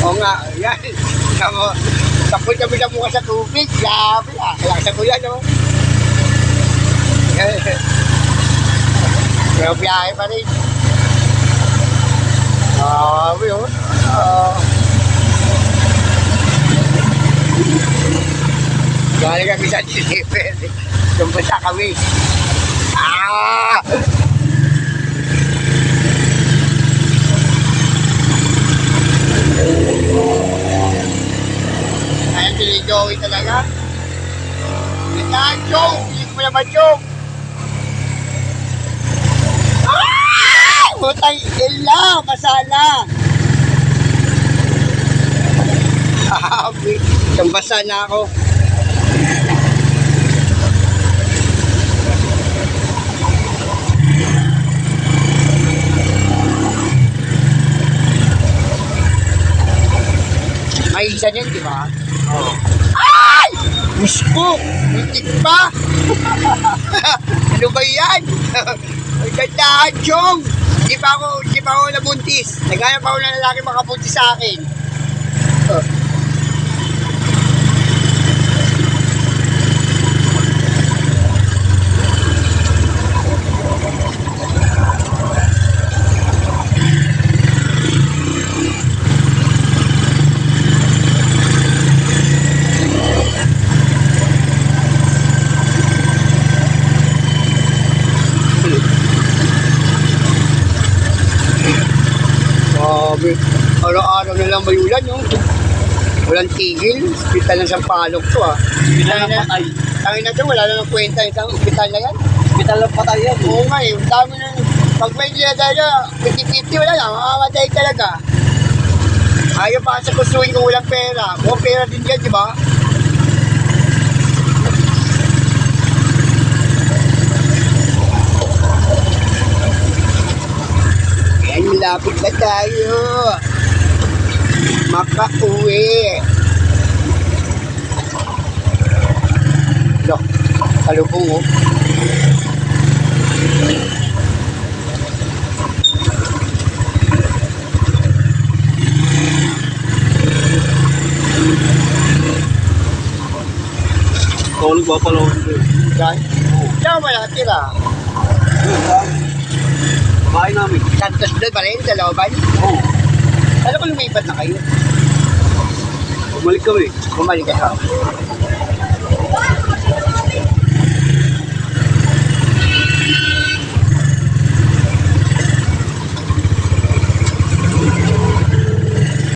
Oo nga, yan. Tapos kami na mukha sa tubig. Grabe ah. Kaya ko yan, no? Pero biyahe pa rin. Grabe, oh. Galing kami sa deliver. Dumpasa kami. Ah! Kaya pili-joey talaga. Yan, joke! Pilit mo naman joke! Ah! Butang ila! Masala! Habi! Dumpasa na ako. May isa din, di ba? Oo. Ay! Gusto! Muntik pa! Ano ba yan? Ay, gandaan, Chong! Di pa ako nabuntis. Naghanap ako ng lalaki makabuntis sa akin. Grabe. Araw-araw na lang bayulan, no? Walang tigil. Hospital ng Sampaloc to, ah. Hospital ng patay. Tangin na to, wala na ng kwenta isang hospital na yan. Hospital ng patay yan. Oo nga eh. Ang dami na. Pag may nilagay na, 50-50 wala na. Mamamatay talaga. Ayaw pa sa kusuin kung walang pera. Kung pera din yan, di ba? Malapit na tayo. Makauwi. Look, kalubong oh. Kung nagpapalawin ko eh. Diyan? Diyan ba natira? Bahay namin. Santos doon pa rin, sa looban? Oo. Ano kung lumipat na kayo? Bumalik kami. Bumalik ka.